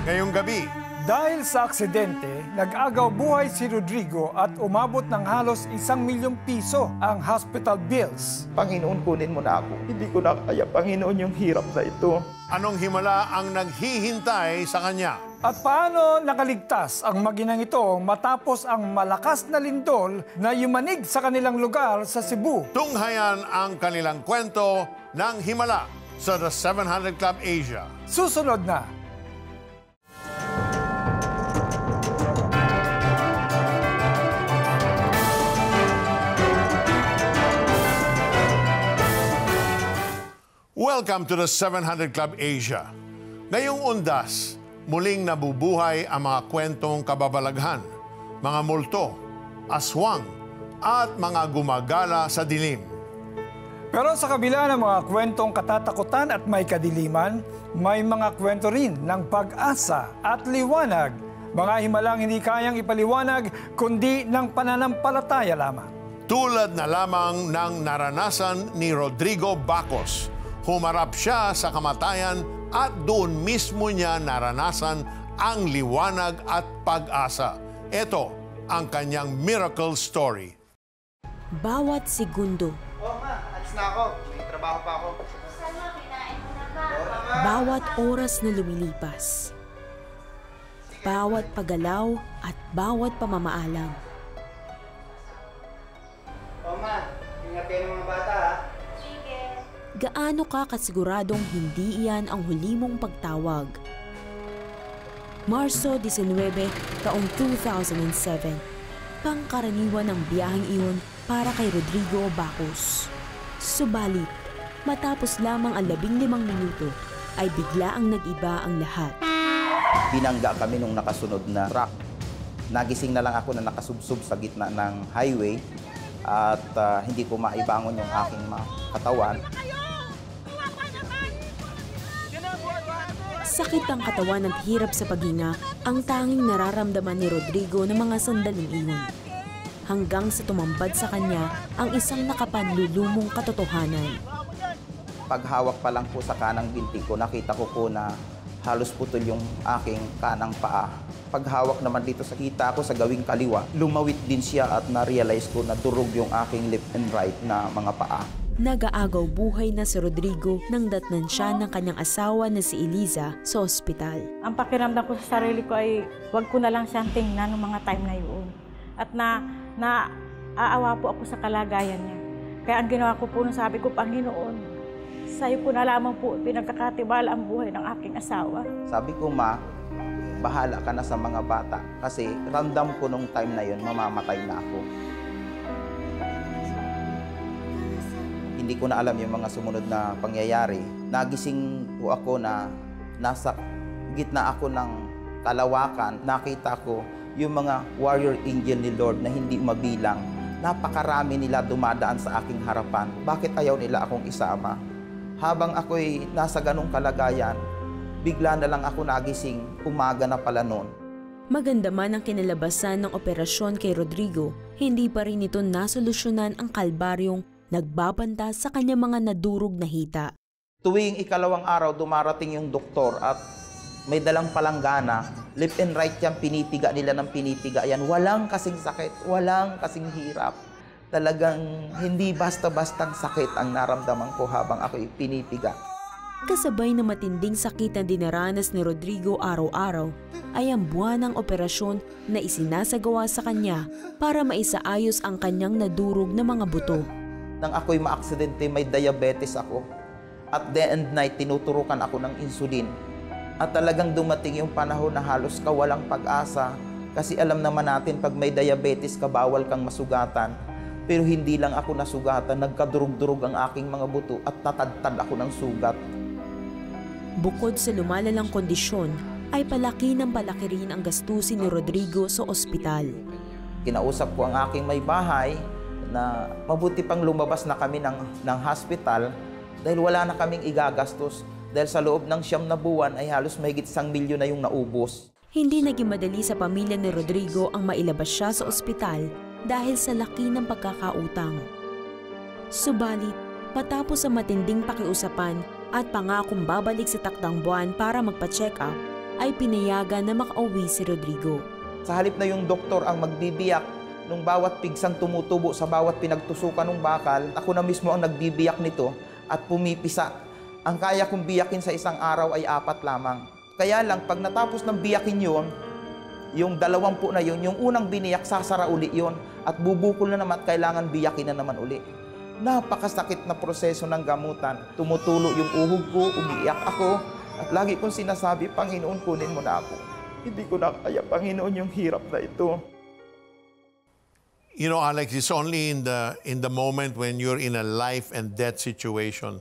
Ngayong gabi, dahil sa aksidente, nag-agaw buhay si Rodrigo at umabot ng halos 1 milyong piso ang hospital bills. Panginoon, kunin mo na ako. Hindi ko na kaya, Panginoon, yung hirap na ito. anong himala ang naghihintay sa kanya? At paano nakaligtas ang maginang ito matapos ang malakas na lindol na yumanig sa kanilang lugar sa Cebu? Tunghayan ang kanilang kwento ng himala sa The 700 Club Asia. Susunod na. Welcome to the 700 Club Asia. Ngayong undas, muling nabubuhay ang mga kwentong kababalaghan, mga multo, aswang, at mga gumagala sa dilim. Pero sa kabila ng mga kwentong katatakutan at may kadiliman, may mga kwento rin ng pag-asa at liwanag. Mga himalang hindi kayang ipaliwanag, kundi ng pananampalataya lamang. Tulad na lamang ng naranasan ni Rodrigo Bacos. Humarap siya sa kamatayan at doon mismo niya naranasan ang liwanag at pag-asa. Ito ang kanyang miracle story. Bawat segundo, Ma, alis na ako. May trabaho pa ako. bawat oras na lumilipas, bawat paggalaw at bawat pamamaalam. Ma, ingatin ang mga bata, ha? Gaano ka kasiguradong hindi iyan ang huli mong pagtawag? Marso 19, taong 2007. Pangkaraniwan ng biyaheng iyon para kay Rodrigo Bacos. Subalit, matapos lamang ang 15 minuto, ay bigla ang nag-iba ang lahat. Binangga kami nung nakasunod na truck. Nagising na lang ako na nakasubsob sa gitna ng highway at hindi ko maibangon yung aking katawan. Sakit ang katawan at hirap sa paghinga ang tanging nararamdaman ni Rodrigo ng mga sandaling iyon. Hanggang sa tumambad sa kanya ang isang nakapanlulumong katotohanan. Paghawak pa lang po sa kanang binti ko, nakita ko po na halos putol yung aking kanang paa. Paghawak naman dito sa kita ko sa gawing kaliwa, lumawit din siya at na-realize ko na durog yung aking left and right na mga paa. Nag-aagaw buhay na si Rodrigo nang datnan siya ng kanyang asawa na si Eliza sa ospital. Ang pakiramdam ko sa sarili ko ay wag ko na lang siyang tingnan ng mga time na yun. At aawa po ako sa kalagayan niya. Kaya ang ginawa ko po, sabi ko, Panginoon, sa'yo ko na lamang po pinagkakatibala ang buhay ng aking asawa. Sabi ko, Ma, bahala ka na sa mga bata kasi ramdam ko nung time na yun, mamamatay na ako. Hindi ko na alam yung mga sumunod na pangyayari. Nagising po ako na nasa gitna ako ng kalawakan. Nakita ko yung mga warrior angel ni Lord na hindi mabilang. Napakarami nila dumadaan sa aking harapan. Bakit ayaw nila akong isama? Habang ako'y nasa ganong kalagayan, bigla na lang ako nagising, umaga na pala noon. Maganda man ang kinalabasan ng operasyon kay Rodrigo, hindi pa rin ito nasolusyonan ang kalbaryong nagbabanta sa kanyang mga nadurog na hita. Tuwing ikalawang araw, dumarating yung doktor at may dalang palanggana. Left and right yan, pinipiga nila ng pinipiga yan. Walang kasing sakit, walang kasing hirap. Talagang hindi basta-bastang sakit ang naramdaman ko habang ako'y pinipiga. Kasabay na matinding sakit na dinaranas ni Rodrigo araw-araw ay ang buwan ng operasyon na isinasagawa sa kanya para maisaayos ang kanyang nadurog na mga buto. Nang ako'y maaksidente, may diabetes ako. At day and night, tinuturukan ako ng insulin. At talagang dumating yung panahon na halos kawalang pag-asa. Kasi alam naman natin, pag may diabetes ka, bawal kang masugatan. Pero hindi lang ako nasugatan, nagkadurog-durog ang aking mga buto at tatadtad ako ng sugat. Bukod sa lumalalang kondisyon, ay palaki rin ang gastusin ni Rodrigo sa ospital. Kinausap ko ang aking may bahay, na mabuti pang lumabas na kami ng hospital dahil wala na kaming igagastos. Dahil sa loob ng 9 na buwan ay halos mahigit 1 milyon na yung naubos. Hindi naging madali sa pamilya ni Rodrigo ang mailabas siya sa ospital dahil sa laki ng pagkakautang. Subalit, matapos ang matinding pakiusapan at pangakong babalik sa takdang buwan para magpa-check up, ay pinayagan na makauwi si Rodrigo. Sa halip na yung doktor ang magbibiyak nung bawat pigsang tumutubo sa bawat pinagtusukan ng bakal, ako na mismo ang nagbibiyak nito at pumipisa. Ang kaya kong biyakin sa isang araw ay 4 lamang. Kaya lang, pag natapos ng biyakin yun, yung 20 na yun, yung unang biniyak, sasara uli yun. At bubukol na naman at kailangan biyakin na naman uli. Napakasakit na proseso ng gamutan. Tumutulo yung uhog ko, umiiyak ako. At lagi kong sinasabi, Panginoon, kunin mo na ako. Hindi ko na kaya, Panginoon, yung hirap na ito. You know, Alex, it's only in the moment when you're in a life and death situation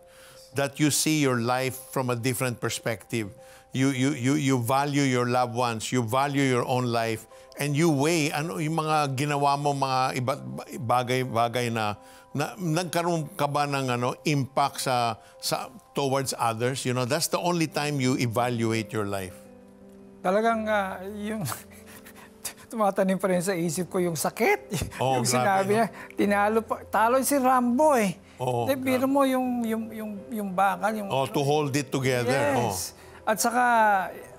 that you see your life from a different perspective. You value your loved ones, you value your own life, and you weigh ano yung mga ginawa mo, mga bagay na nagkaroon ka ba ng impact sa towards others. You know, that's the only time you evaluate your life. Talagang yung tumatanim pa rin sa isip ko yung sakit. Oh, yung grabe, sinabi niya, talo si Rambo eh. Oh, biro mo yung bakal. To hold it together. Yes. At saka,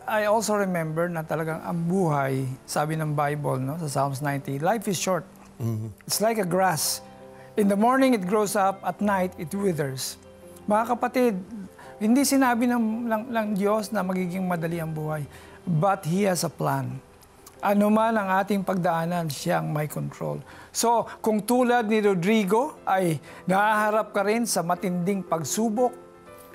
I also remember na talagang ang buhay, sabi ng Bible, no, sa Psalms 90, life is short. Mm-hmm. It's like a grass. In the morning, it grows up. At night, it withers. Mga kapatid, hindi sinabi ng Diyos na magiging madali ang buhay. But He has a plan. Ano man ang ating pagdaanan, siyang may control. So, kung tulad ni Rodrigo ay nahaharap ka rin sa matinding pagsubok,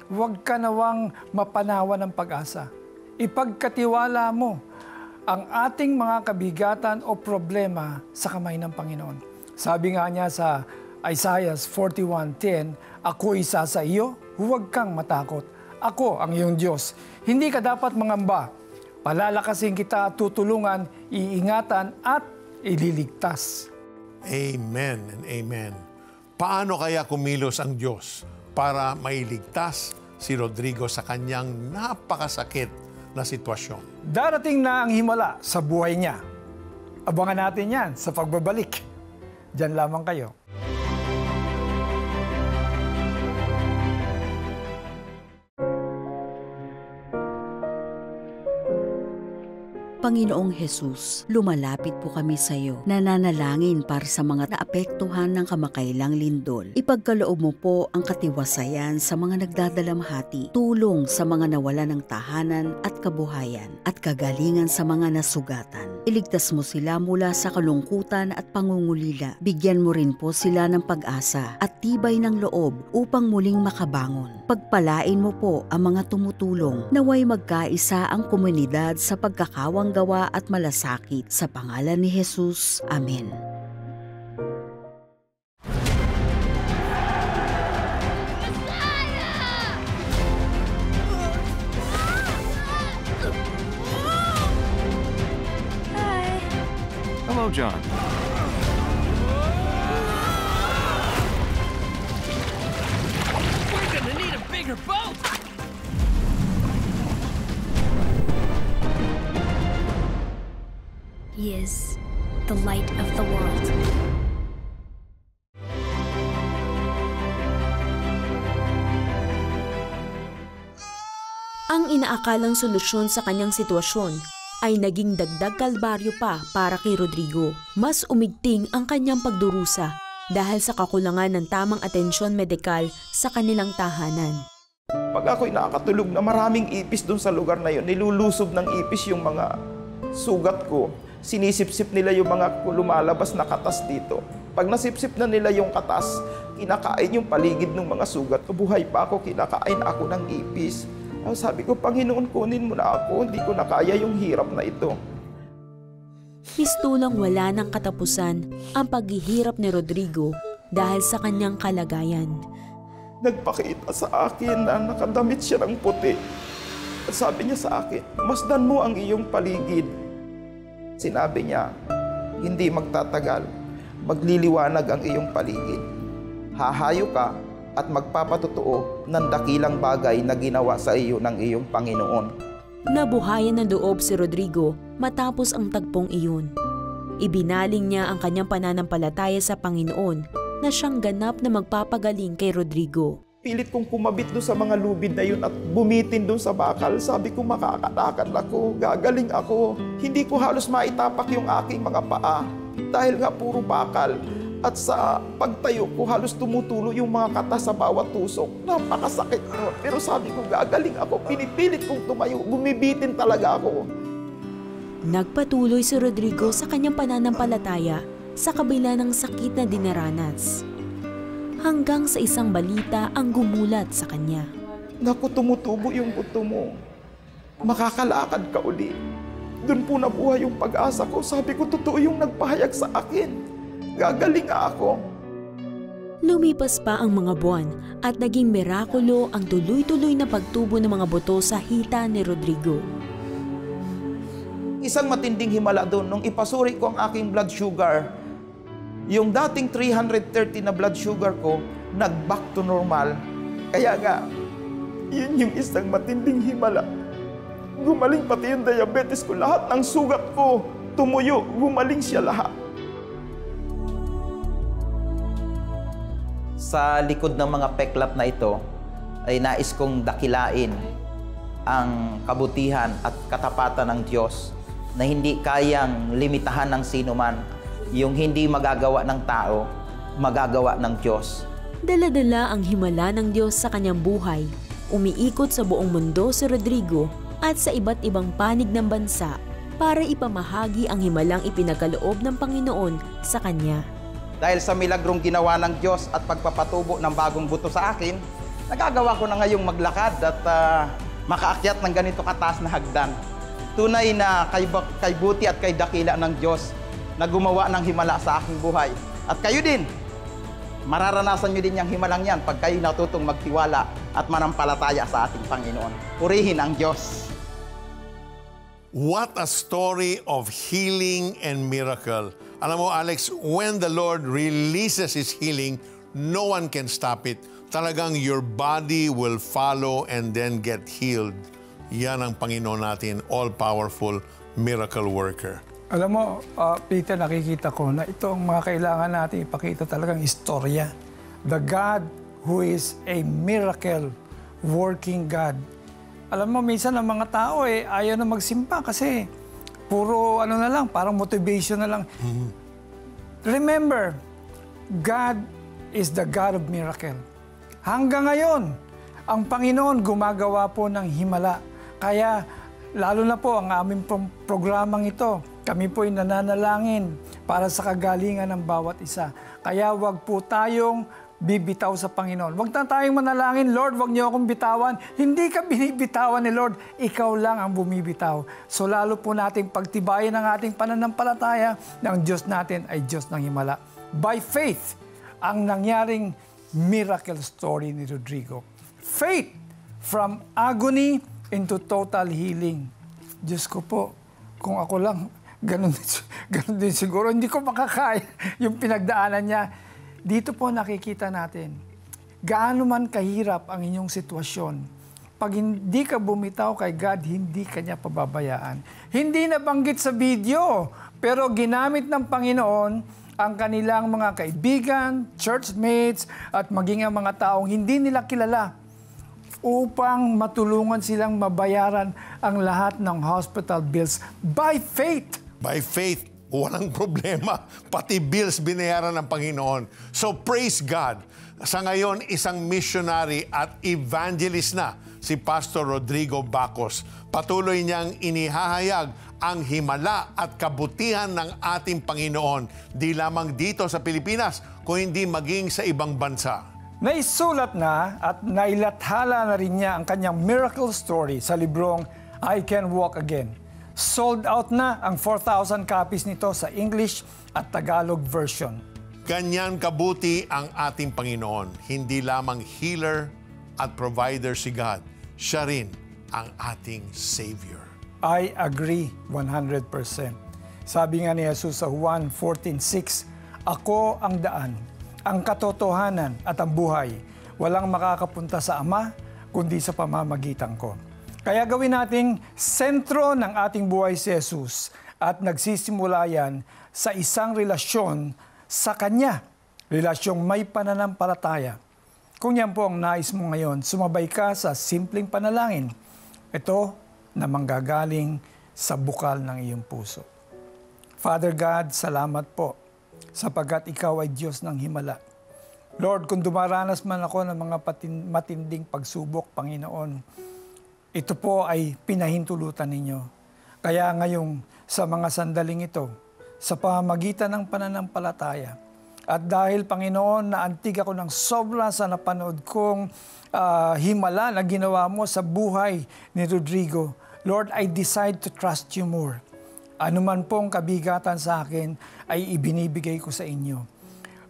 huwag ka nawang mapanawa ng pag-asa. Ipagkatiwala mo ang ating mga kabigatan o problema sa kamay ng Panginoon. Sabi nga niya sa Isaiah 41:10, "Ako isa sa iyo, huwag kang matakot. Ako ang iyong Diyos. Hindi ka dapat mangamba. Palalakasin kita at tutulungan, iingatan at ililigtas." Amen and amen. Paano kaya kumilos ang Diyos para mailigtas si Rodrigo sa kanyang napakasakit na sitwasyon? Darating na ang himala sa buhay niya. Abangan natin yan sa pagbabalik. Diyan lamang kayo. Panginoong Jesus, lumalapit po kami sa iyo. Nananalangin para sa mga naapektuhan ng kamakailang lindol. Ipagkaloob mo po ang katiwasayan sa mga nagdadalamhati, tulong sa mga nawala ng tahanan at kabuhayan, at kagalingan sa mga nasugatan. Iligtas mo sila mula sa kalungkutan at pangungulila. Bigyan mo rin po sila ng pag-asa at tibay ng loob upang muling makabangon. Pagpalain mo po ang mga tumutulong, naway magkaisa ang komunidad sa pagkakawang gawa at malasakit. Sa pangalan ni Jesus. Amen. Hello, John. We're gonna need a bigger boat! He is the light of the world. Ang inaakalang solusyon sa kanyang sitwasyon ay naging dagdag kalbaryo pa para kay Rodrigo. Mas umigting ang kanyang pagdurusa dahil sa kakulangan ng tamang atensyon medikal sa kanilang tahanan. Pag ako'y nakakatulog na maraming ipis doon sa lugar na yun, nilulusob ng ipis yung mga sugat ko. Sinisip-sip nila yung mga lumalabas na katas dito. Pag nasipsip na nila yung katas, kinakain yung paligid ng mga sugat. Buhay pa ako, kinakain ako ng ipis. Sabi ko, Panginoon, kunin mo na ako. Hindi ko na kaya yung hirap na ito. Mistulang wala ng katapusan ang paghihirap ni Rodrigo dahil sa kanyang kalagayan. Nagpakita sa akin na nakadamit siya ng puti. At sabi niya sa akin, masdan mo ang iyong paligid. Sinabi niya, hindi magtatagal, magliliwanag ang iyong paligid. Hahayo ka at magpapatotoo ng dakilang bagay na ginawa sa iyo ng iyong Panginoon. Nabuhayan ng loob si Rodrigo matapos ang tagpong iyon. Ibinaling niya ang kanyang pananampalataya sa Panginoon na siyang ganap na magpapagaling kay Rodrigo. Pilit kong kumabit doon sa mga lubid na yun at bumitin doon sa bakal. Sabi ko, makakatakan ako, gagaling ako. Hindi ko halos maitapak yung aking mga paa dahil nga puro bakal. At sa pagtayo ko, halos tumutulo yung mga kata sa bawat tusok. Napakasakit no. Pero sabi ko, gagaling ako. Pinipilit kong tumayo. Bumibitin talaga ako. Nagpatuloy si Rodrigo sa kanyang pananampalataya sa kabila ng sakit na dinaranas. Hanggang sa isang balita ang gumulat sa kanya. Naku, tumutubo yung buto mo. Makakalakad ka uli. Doon po nabuhay yung pag-asa ko. Sabi ko, totoo yung nagpahayag sa akin. Gagaling ako. Lumipas pa ang mga buwan at naging mirakulo ang tuloy-tuloy na pagtubo ng mga buto sa hita ni Rodrigo. Isang matinding himala doon, nung ipasuri ko ang aking blood sugar, yung dating 330 na blood sugar ko, nag-back to normal. Kaya nga, yun yung isang matinding himala. Gumaling pati yung diabetes ko, lahat ng sugat ko, tumuyo, gumaling siya lahat. Sa likod ng mga peklat na ito, ay nais kong dakilain ang kabutihan at katapatan ng Diyos na hindi kayang limitahan ng sino man. Yung hindi magagawa ng tao, magagawa ng Diyos. Dala-dala ang himala ng Diyos sa kanyang buhay. Umiikot sa buong mundo si Rodrigo at sa iba't ibang panig ng bansa para ipamahagi ang himalang ipinagkaloob ng Panginoon sa kanya. Dahil sa milagrong ginawa ng Diyos at pagpapatubo ng bagong buto sa akin, nagagawa ko na ngayong maglakad at makaakyat ng ganito kataas na hagdan. Tunay na kay buti at kay dakila ng Diyos na gumawa ng himala sa aking buhay. At kayo din, mararanasan nyo din yung himalang yan pag kayo natutong magtiwala at manampalataya sa ating Panginoon. Purihin ang Diyos. What a story of healing and miracle. Alam mo, Alex, when the Lord releases His healing, no one can stop it. Talagang your body will follow and then get healed. Yan ang Panginoon natin, all-powerful miracle worker. Alam mo, Peter, nakikita ko na ito ang mga kailangan natin ipakita talagang istorya. The God who is a miracle working God. Alam mo, minsan ang mga tao ayaw na magsimba kasi puro ano na lang, parang motivation na lang. Remember, God is the God of miracle. Hanggang ngayon, ang Panginoon gumagawa po ng himala. Kaya, lalo na po ang aming programang ito, kami po ay nananalangin para sa kagalingan ng bawat isa. Kaya wag po tayong bibitaw sa Panginoon. Wag na tayong manalangin, Lord, wag niyo akong bitawan. Hindi ka binibitawan ni Lord, ikaw lang ang bumibitaw. So lalo po nating pagtibayin ang ating pananampalataya na ang Diyos natin ay Diyos ng himala. By faith, ang nangyaring miracle story ni Rodrigo. Faith from agony into total healing. Diyos ko po, kung ako lang, ganun din siguro. Hindi ko makakaya yung pinagdaanan niya. Dito po nakikita natin, gaano man kahirap ang inyong sitwasyon, pag hindi ka bumitaw kay God, hindi ka niya pababayaan. Hindi nabanggit sa video, pero ginamit ng Panginoon ang kanilang mga kaibigan, churchmates, at maging ang mga taong hindi nila kilala upang matulungan silang mabayaran ang lahat ng hospital bills by faith. By faith, walang problema. Pati bills binayaran ng Panginoon. So praise God. Sa ngayon, isang missionary at evangelist na si Pastor Rodrigo Bacos. Patuloy niyang inihahayag ang himala at kabutihan ng ating Panginoon, di lamang dito sa Pilipinas, kundi maging sa ibang bansa. Naisulat na at nailathala na rin niya ang kanyang miracle story sa librong I Can Walk Again. Sold out na ang 4,000 copies nito sa English at Tagalog version. Ganyan kabuti ang ating Panginoon. Hindi lamang healer at provider si God. Siya rin ang ating Savior. I agree 100%. Sabi nga ni Jesus sa Juan 14:6, Ako ang daan, ang katotohanan at ang buhay. Walang makakapunta sa Ama, kundi sa pamamagitan ko. Kaya gawin nating sentro ng ating buhay si Jesus at nagsisimula yan sa isang relasyon sa Kanya. Relasyong may pananampalataya. Kung yan po ang nais mo ngayon, sumabay ka sa simpleng panalangin. Ito na manggagaling sa bukal ng iyong puso. Father God, salamat po sapagkat ikaw ay Diyos ng himala. Lord, kung dumaranas man ako ng mga matinding pagsubok, Panginoon, ito po ay pinahintulutan ninyo. Kaya ngayong sa mga sandaling ito, sa pamamagitan ng pananampalataya, at dahil, Panginoon, naantig ako ng sobra sa napanood kong himala na ginawa mo sa buhay ni Rodrigo, Lord, I decide to trust you more. Ano man pong kabigatan sa akin ay ibinibigay ko sa inyo.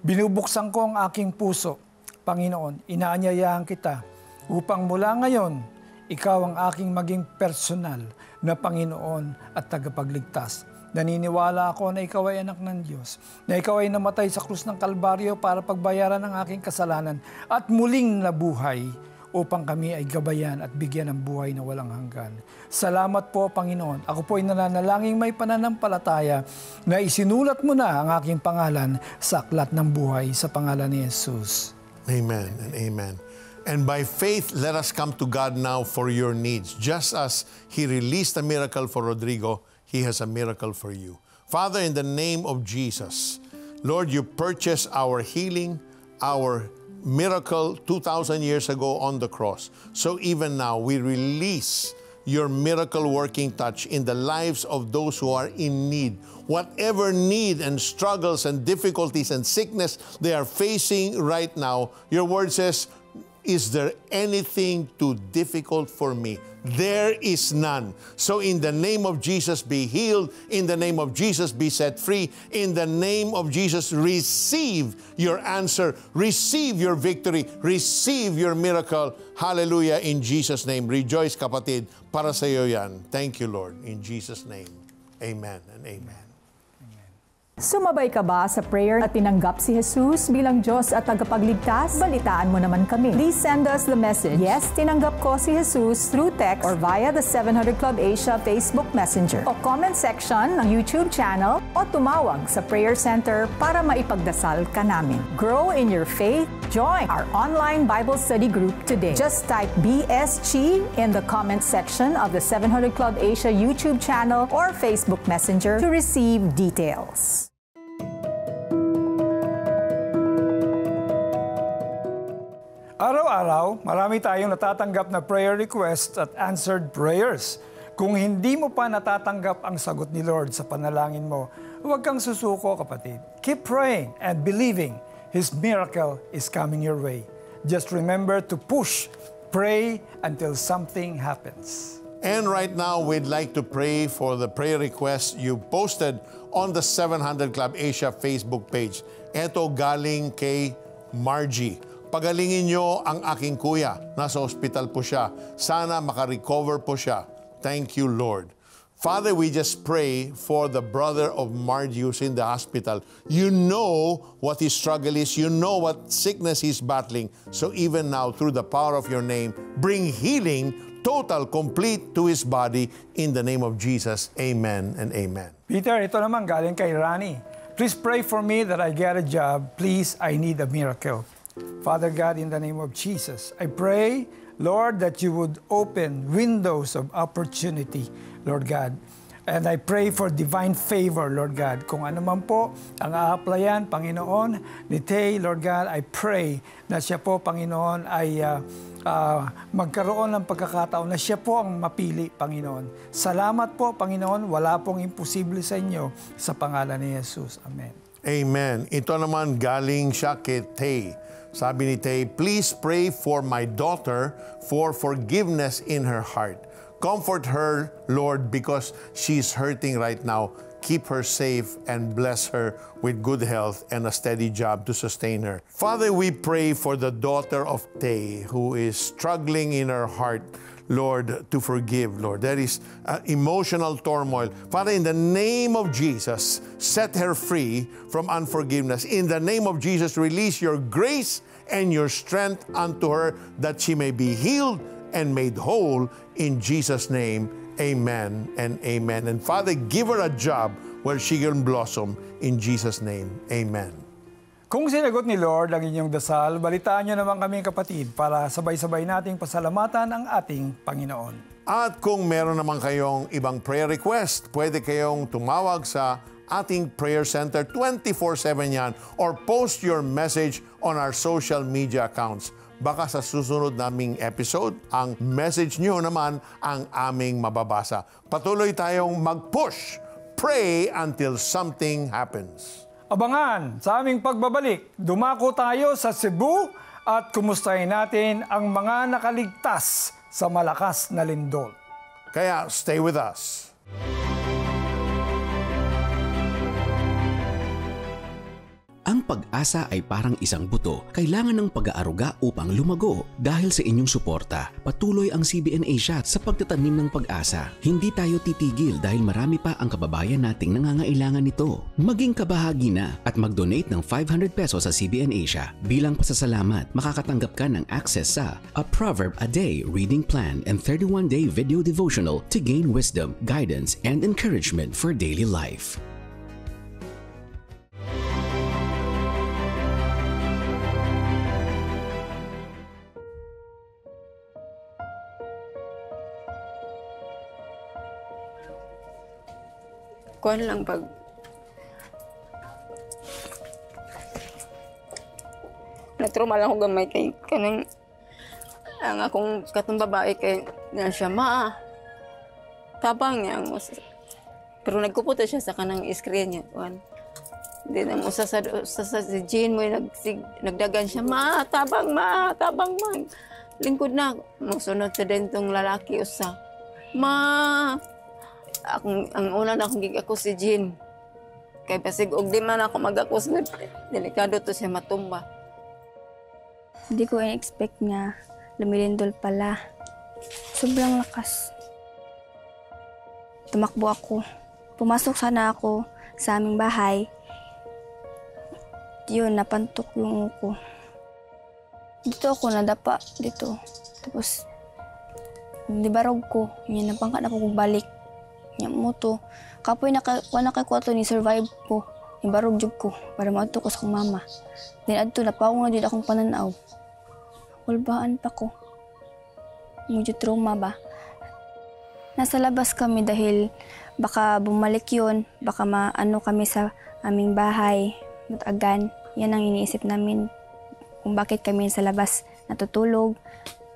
Binubuksan ko ang aking puso, Panginoon, inaanyayahan kita upang mula ngayon, ikaw ang aking maging personal na Panginoon at tagapagligtas. Naniniwala ako na ikaw ay anak ng Diyos, na ikaw ay namatay sa krus ng Kalbaryo para pagbayaran ng aking kasalanan at muling nabuhay upang kami ay gabayan at bigyan ng buhay na walang hanggan. Salamat po, Panginoon. Ako po ay nananalangin may pananampalataya na isinulat mo na ang aking pangalan sa aklat ng buhay sa pangalan ni Jesus. Amen and amen. And by faith, let us come to God now for your needs. Just as He released a miracle for Rodrigo, He has a miracle for you. Father, in the name of Jesus, Lord, you purchased our healing, our miracle 2,000 years ago on the cross. So even now, we release your miracle working touch in the lives of those who are in need. Whatever need and struggles and difficulties and sickness they are facing right now, your word says, is there anything too difficult for me? There is none. So in the name of Jesus, be healed. In the name of Jesus, be set free. In the name of Jesus, receive your answer. Receive your victory. Receive your miracle. Hallelujah. In Jesus' name. Rejoice, kapatid. Para sa iyo yan. Thank you, Lord. In Jesus' name. Amen and amen. Sumabay ka ba sa prayer at tinanggap si Jesus bilang Diyos at tagapagligtas? Balitaan mo naman kami. Please send us the message, "Yes, tinanggap ko si Jesus," through text or via the 700 Club Asia Facebook Messenger o comment section ng YouTube channel o tumawag sa Prayer Center para maipagdasal ka namin. Grow in your faith. Join our online Bible study group today. Just type BSG in the comment section of the 700 Club Asia YouTube channel or Facebook Messenger to receive details. Araw-araw, marami tayong natatanggap na prayer requests at answered prayers. Kung hindi mo pa natatanggap ang sagot ni Lord sa panalangin mo, huwag kang susuko, kapatid. Keep praying and believing His miracle is coming your way. Just remember to push, pray until something happens. And right now, we'd like to pray for the prayer request you posted on the 700 Club Asia Facebook page. Ito galing kay Margie. Pagalingin nyo ang aking kuya. Nasa hospital po siya. Sana makarecover po siya. Thank you, Lord. Father, we just pray for the brother of Margie who's in the hospital. You know what his struggle is. You know what sickness he's battling. So even now, through the power of your name, bring healing, total, complete to his body in the name of Jesus. Amen and amen. Peter, ito naman galing kay Rani. Please pray for me that I get a job. Please, I need a miracle. Father God, in the name of Jesus, I pray, Lord, that you would open windows of opportunity, Lord God. And I pray for divine favor, Lord God. Kung ano man po ang a-applyan, Panginoon, ni Tay, Lord God, I pray na siya po, Panginoon, ay magkaroon ng pagkakataon na siya po ang mapili, Panginoon. Salamat po, Panginoon. Wala pong imposible sa inyo sa pangalan ni Jesus. Amen. Amen. Ito naman galing siya kay Tay. Sabi ni Tay, please pray for my daughter for forgiveness in her heart. Comfort her, Lord, because she's hurting right now. Keep her safe and bless her with good health and a steady job to sustain her. Father, we pray for the daughter of Tay who is struggling in her heart, Lord, to forgive, Lord. There is emotional turmoil. Father, in the name of Jesus, set her free from unforgiveness. In the name of Jesus, release your grace and your strength unto her that she may be healed and made whole. In Jesus' name, amen and amen. And Father, give her a job where she can blossom. In Jesus' name, amen. Kung sinagot ni Lord ang inyong dasal, balitaan niyo naman kami kapatid para sabay-sabay nating pasalamatan ang ating Panginoon. At kung meron naman kayong ibang prayer request, pwede kayong tumawag sa ating prayer center 24/7 yan or post your message on our social media accounts. Baka sa susunod naming episode, ang message nyo naman ang aming mababasa. Patuloy tayong mag-push. Pray until something happens. Abangan sa aming pagbabalik. Dumako tayo sa Cebu at kumustahin natin ang mga nakaligtas sa malakas na lindol. Kaya stay with us. Ang pag-asa ay parang isang buto. Kailangan ng pag-aaruga upang lumago. Dahil sa inyong suporta, patuloy ang CBN Asia sa pagtatanim ng pag-asa. Hindi tayo titigil dahil marami pa ang kababayan nating nangangailangan nito. Maging kabahagi na at mag-donate ng 500 pesos sa CBN Asia. Bilang pasasalamat, makakatanggap ka ng access sa A Proverb a Day reading plan and 31-day video devotional to gain wisdom, guidance, and encouragement for daily life. Kuan lang pag natruma lang ako gamay kay kanang ang akong katong babae kay nga siya tabang niya pero nagkuputo siya sa kanang screen niya kuan di na mo sa Jean mo nagdagan siya tabang lingkod na musunod sa dentong lalaki usa ang una na akong gig-ako si Jean. Kaya pasig og di man ako mag-akos na delikado to siya matumba. Hindi ko in-expect nga lumilindol pala. Sobrang lakas. Tumakbo ako. Pumasok sana ako sa aming bahay. Yun, napantok yung uko. Dito ako nadapa. Dito. Tapos, di barog ko. Yan, napangkat ako balik. Nya mo to kapoy nakakwato ni survive ko ibarog jud ko para maadto ko sa akong mama then adto na paong na jud akong pananaw ulbaan pa ko medyo trauma ba nasa labas kami dahil baka bumalik yon baka maano kami sa aming bahay matagan yan ang iniisip namin kung bakit kami sa labas natutulog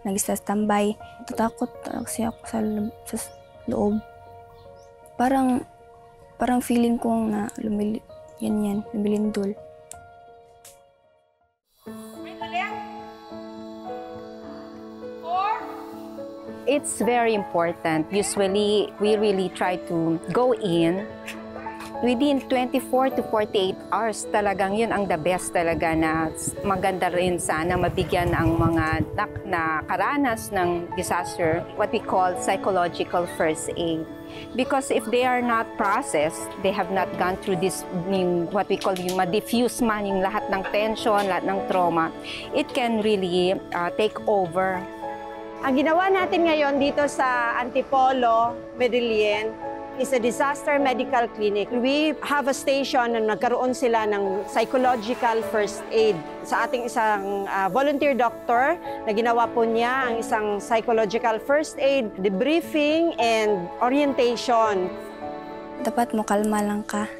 nag-standby tatakot kasi ako sa loob. Parang feeling ko na lumilindol. It's very important. Usually, we really try to go in within 24 to 48 hours. Talagang yun ang the best talaga na maganda rin sana mabigyan ang mga nakaranas ng disaster, what we call psychological first aid. Because if they are not processed, they have not gone through this, what we call yung ma-diffuse man, yung lahat ng tension, lahat ng trauma, it can really take over. Ang ginawa natin ngayon dito sa Antipolo, Medellin, is a disaster medical clinic. We have a station na nagkaroon sila ng psychological first aid. Sa ating isang volunteer doctor na ginawa po niya ang isang psychological first aid, debriefing, and orientation. Dapat mo kalma lang ka.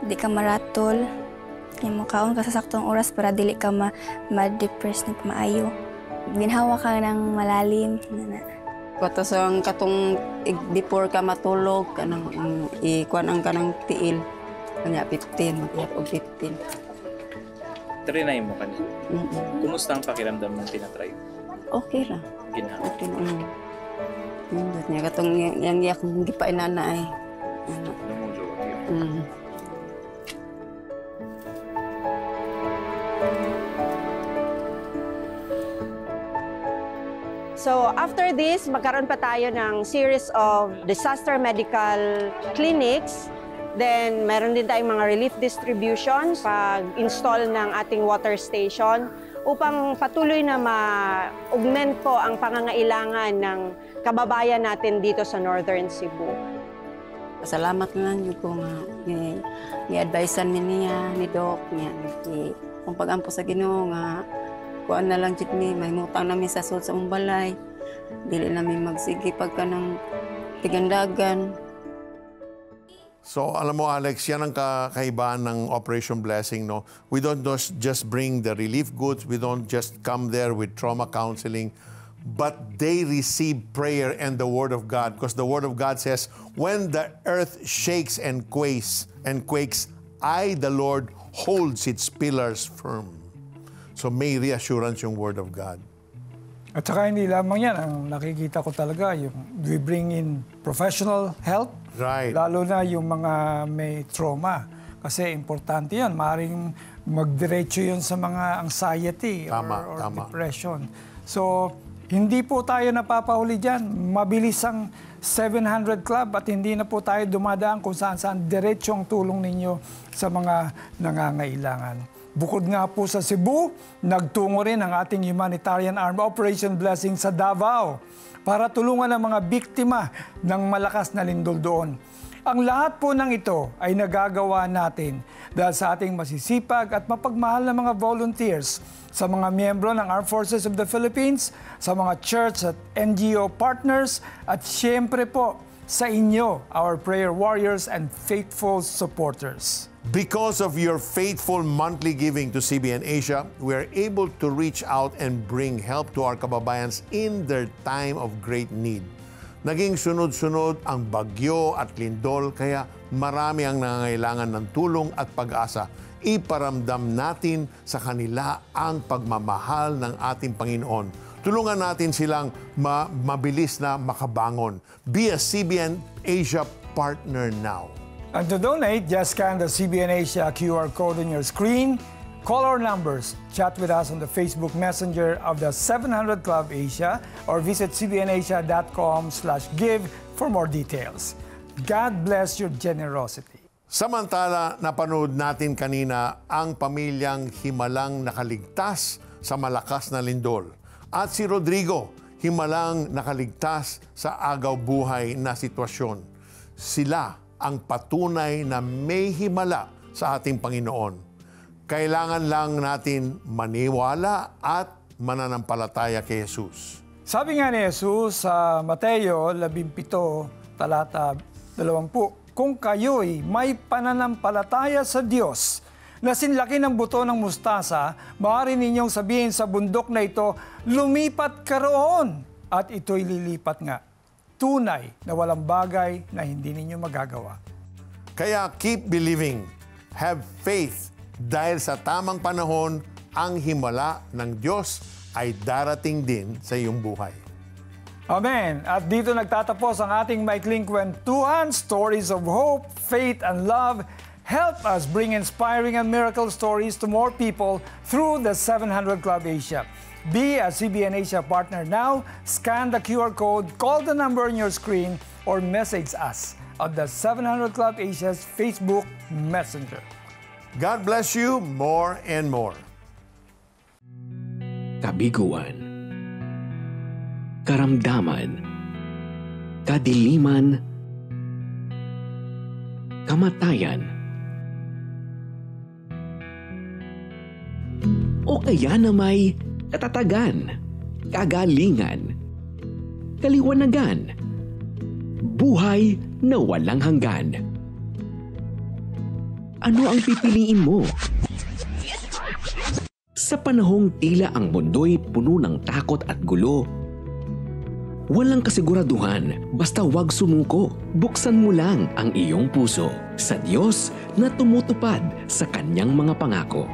Di ka maratol. Yung makaon ka sa saktong oras para dili ka ma-depress na maayo. Ginhawa ka ng malalim. Kata sa katong before ka matulog kanang ikuan ang kanang tiil kanya 15 mag-iyak og 15. Trinay mo kanina. Kumusta ang pakiramdam ng tinatry? Okay ra. Ginawa. Okay na. Nindot niya katong yang akong gipainana ay. Lumujo yun. So after this, magkaroon pa tayo ng series of disaster medical clinics. Then meron din tayong mga relief distributions, pag-install ng ating water station upang patuloy na ma-augment po ang pangangailangan ng kababayan natin dito sa Northern Cebu. Pasalamat na lang yun ko nga. Ni-advisean mi niya, ni Doc, niya. Kung pag-ampo sa Ginoo nga, kuan na lang jud mi, may ngutang namin sa sud sa umbalay. Dili namin magsige pagka ng tigandagan. So, alam mo, Alex, yan ang kaibahan ng Operation Blessing, no? We don't just bring the relief goods. We don't just come there with trauma counseling. But they receive prayer and the Word of God. Because the Word of God says, when the earth shakes and quakes, I, the Lord, holds its pillars firm. So, may reassurance yung Word of God. At saka hindi lamang yan, ang nakikita ko talaga, yung we bring in professional help, right. Lalo na yung mga may trauma. Kasi importante yan, maaaring magdiretso yun sa mga anxiety or depression. So, hindi po tayo napapahuli dyan. Mabilis ang 700 Club at hindi na po tayo dumadaan kung saan-saan diretso ang tulong ninyo sa mga nangangailangan. Bukod nga po sa Cebu, nagtungo rin ang ating humanitarian arm Operation Blessing sa Davao para tulungan ang mga biktima ng malakas na lindol doon. Ang lahat po ng ito ay nagagawa natin dahil sa ating masisipag at mapagmahal na mga volunteers, sa mga miyembro ng Armed Forces of the Philippines, sa mga church at NGO partners, at siyempre po sa inyo, our prayer warriors and faithful supporters. Because of your faithful monthly giving to CBN Asia, we are able to reach out and bring help to our kababayans in their time of great need. Naging sunod-sunod ang bagyo at lindol, kaya marami ang nangangailangan ng tulong at pag-asa. Iparamdam natin sa kanila ang pagmamahal ng ating Panginoon. Tulungan natin silang mabilis na makabangon. Be a CBN Asia partner now. And to donate, just scan the CBN Asia QR code on your screen, call our numbers, chat with us on the Facebook Messenger of the 700 Club Asia, or visit cbnasia.com/give for more details. God bless your generosity. Samantala, napanood natin kanina ang pamilyang himalang nakaligtas sa malakas na lindol. At si Rodrigo, himalang nakaligtas sa agaw buhay na sitwasyon. Sila ang patunay na may himala sa ating Panginoon. Kailangan lang natin maniwala at mananampalataya kay Jesus. Sabi nga ni Jesus sa Mateo 17, talata 20, kung kayo'y may pananampalataya sa Diyos, na sinlaki ng buto ng mustasa, maaari ninyong sabihin sa bundok na ito, lumipat ka roon, at ito'y lilipat nga. Tunay na walang bagay na hindi ninyo magagawa. Kaya keep believing, have faith, dahil sa tamang panahon, ang himala ng Diyos ay darating din sa iyong buhay. Amen. At dito nagtatapos ang ating maikling kwentuhan, stories of hope, faith, and love. Help us bring inspiring and miracle stories to more people through the 700 Club Asia. Be a CBN Asia partner now, scan the QR code, call the number on your screen, or message us at the 700 Club Asia's Facebook Messenger. God bless you more and more. Kabiguan, karamdaman, kadiliman, kamatayan, o kaya na may katatagan, kagalingan, kaliwanagan, buhay na walang hanggan. Ano ang pipiliin mo? Sa panahong tila ang mundo'y puno ng takot at gulo, walang kasiguraduhan, basta huwag sumuko. Buksan mo lang ang iyong puso sa Diyos na tumutupad sa kanyang mga pangako.